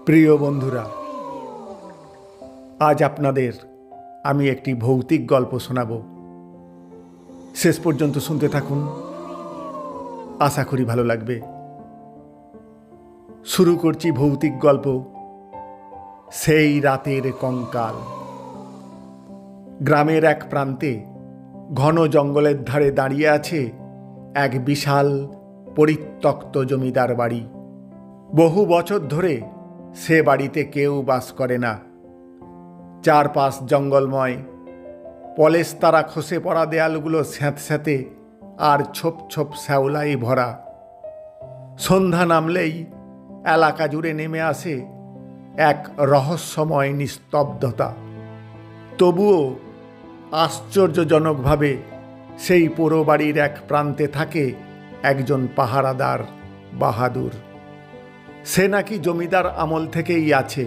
প্রিয় বন্ধুরা, আজ আপনাদের আমি একটি ভৌতিক গল্প শোনাব। শেষ পর্যন্ত শুনতে থাকুন, আশা করি ভালো লাগবে। শুরু করছি ভৌতিক গল্প, সেই রাতের কঙ্কাল। গ্রামের এক প্রান্তে ঘন জঙ্গলের ধারে দাঁড়িয়ে আছে এক বিশাল পরিত্যক্ত জমিদার বাড়ি। বহু বছর ধরে সে বাড়িতে কেউ বাস করে না। চারপাশ জঙ্গলময়, পলেস্তারা খসে পড়া দেয়ালগুলো স্যাঁতস্যাঁতে আর ছোপ ছোপ শ্যাওলায় ভরা। সন্ধ্যা নামলেই এলাকা জুড়ে নেমে আসে এক রহস্যময় নিস্তব্ধতা। তবুও আশ্চর্যজনকভাবে সেই পোড়ো বাড়ির এক প্রান্তে থাকে একজন পাহারাদার, বাহাদুর। সে নাকি জমিদার আমল থেকেই আছে।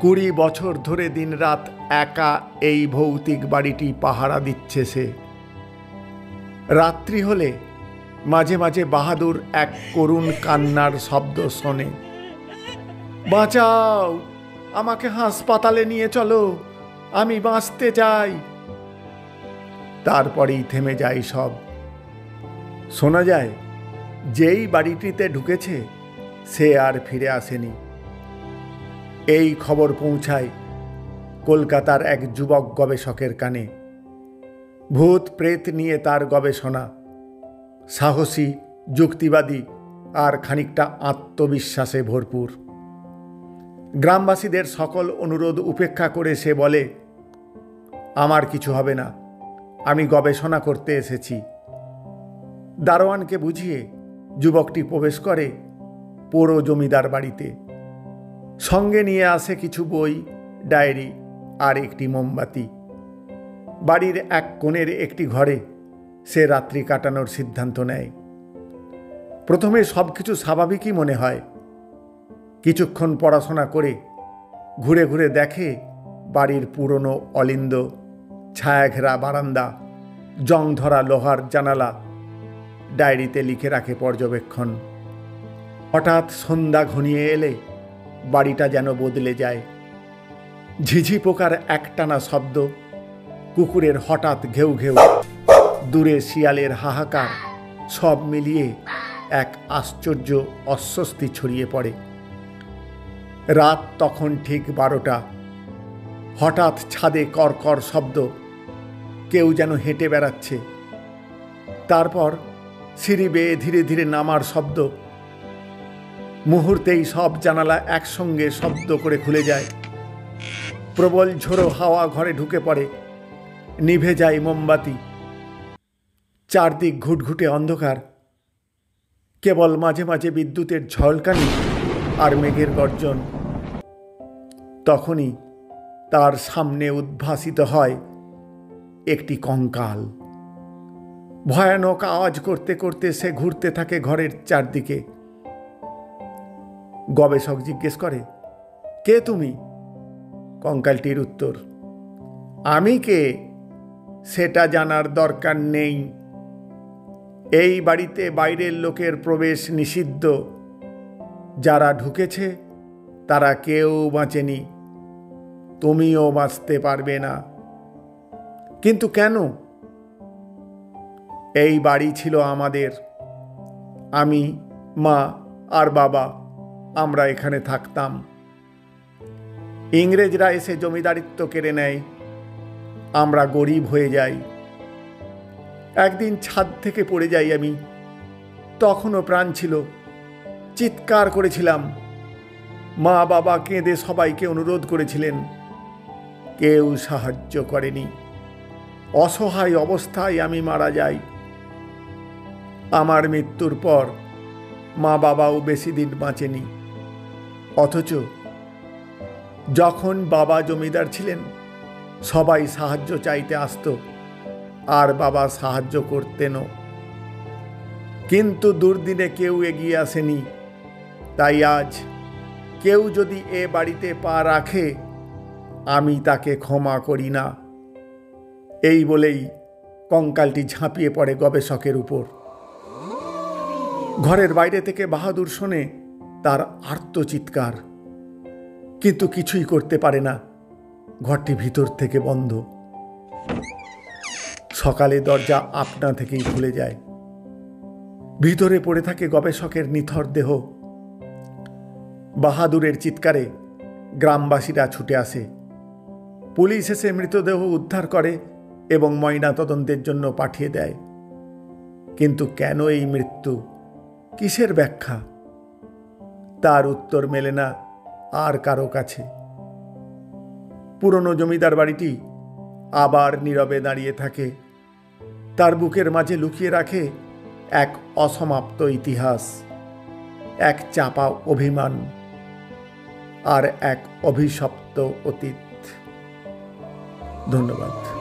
20 বছর ধরে দিনরাত একা এই ভৌতিক বাড়িটি পাহারা দিচ্ছে সে। রাত্রি হলে মাঝে মাঝে বাহাদুর এক করুণ কান্নার শব্দ শোনে। বাঁচাও, আমাকে হাসপাতালে নিয়ে চলো, আমি বাঁচতে চাই। তারপরেই থেমে যায় সব। শোনা যায়, যেই বাড়িটিতে ঢুকেছে সে আর ফিরে আসেনি। এই খবর পৌঁছায় কলকাতার এক যুবক গবেষকের কানে। ভূত প্রেত নিয়ে তার গবেষণা সাহসী, যুক্তিবাদী আর খানিকটা আত্মবিশ্বাসে ভরপুর। গ্রামবাসীদের সকল অনুরোধ উপেক্ষা করে সে বলে, আমার কিছু হবে না, আমি গবেষণা করতে এসেছি। দারোয়ানকে বুঝিয়ে যুবকটি প্রবেশ করে পোড়ো জমিদার বাড়িতে। সঙ্গে নিয়ে আসে কিছু বই, ডায়েরি আর একটি মোমবাতি। বাড়ির এক কোণের একটি ঘরে সে রাত্রি কাটানোর সিদ্ধান্ত নেয়। প্রথমে সব কিছু স্বাভাবিকই মনে হয়। কিছুক্ষণ পড়াশোনা করে ঘুরে ঘুরে দেখে বাড়ির পুরনো অলিন্দ, ছায়াঘেরা বারান্দা, জং ধরা লোহার জানালা। ডায়েরিতে লিখে রাখে পর্যবেক্ষণ। হঠাৎ সন্ধ্যা ঘনিয়ে এলে বাড়িটা যেন বদলে যায়। ঝিঝি পোকার একটানা শব্দ, কুকুরের হঠাৎ ঘেউ ঘেউ, দূরে শিয়ালের হাহাকার, সব মিলিয়ে এক আশ্চর্য অস্বস্তি ছড়িয়ে পড়ে। রাত তখন ঠিক 12টা। হঠাৎ ছাদে কর্কর শব্দ, কেউ যেন হেঁটে বেড়াচ্ছে। তারপর সিঁড়ি বেয়ে ধীরে ধীরে নামার শব্দ। মুহূর্তেই সব জানালা একসঙ্গে শব্দ করে খুলে যায়। প্রবল ঝোড়ো হাওয়া ঘরে ঢুকে পড়ে। নিভে যায় মোমবাতি। চারদিক ঘুটঘুটে অন্ধকার। কেবল মাঝে মাঝে বিদ্যুতের ঝলকানি আর মেঘের গর্জন। তখনই তার সামনে উদ্ভাসিত হয় একটি কঙ্কাল। ভয়ানক আওয়াজ করতে করতে সে ঘুরতে থাকে ঘরের চারদিকে। গবেষক জিজ্ঞেস করে, কে তুমি? কঙ্কালটির উত্তর, আমি কে সেটা জানার দরকার নেই। এই বাড়িতে বাইরের লোকের প্রবেশ নিষিদ্ধ। যারা ঢুকেছে তারা কেউ বাঁচেনি, তুমিও বাঁচতে পারবে না। কিন্তু কেন? এই বাড়ি ছিল আমাদের। আমি, মা আর বাবা, আমরা এখানে থাকতাম। ইংরেজরা এসে জমিদারিত্ব কেড়ে নেয়। আমরা গরিব হয়ে যাই। একদিন ছাদ থেকে পড়ে যাই আমি। তখনও প্রাণ ছিল। চিৎকার করেছিলাম। মা বাবা কেঁদে সবাইকে অনুরোধ করেছিলেন। কেউ সাহায্য করেনি। অসহায় অবস্থায় আমি মারা যাই। আমার মৃত্যুর পর মা বাবাও বেশি দিন বাঁচেনি। অথচ যখন বাবা জমিদার ছিলেন সবাই সাহায্য চাইতে আসত, আর বাবা সাহায্য করতেনও। কিন্তু দুর্দিনে কেউ এগিয়ে আসেনি। তাই আজ কেউ যদি এ বাড়িতে পা রাখে, আমি তাকে ক্ষমা করি না। এই বলেই কঙ্কালটি ঝাঁপিয়ে পড়ে গবেষকের উপর। ঘরের বাইরে থেকে বাহাদুর শোনে তার আর্তচিৎকার। কিন্তু কিছুই করতে পারে না। ঘরটি ভিতর থেকে বন্ধ। সকালে দরজা আপনা থেকেই খুলে যায়। ভিতরে পড়ে থাকে গবেষকের নিথর দেহ। বাহাদুরের চিৎকারে গ্রামবাসীরা ছুটে আসে। পুলিশ এসে মৃতদেহ উদ্ধার করে এবং ময়নাতদন্তের জন্য পাঠিয়ে দেয়। কিন্তু কেন এই মৃত্যু, কিসের ব্যাখ্যা, তার উত্তর মেলে না আর কারো কাছে। পুরনো জমিদার বাড়িটি আবার নীরবে দাঁড়িয়ে থাকে। তার বুকের মাঝে লুকিয়ে রাখে এক অসমাপ্ত ইতিহাস, এক চাপা অভিমান আর এক অভিশপ্ত অতীত। ধন্যবাদ।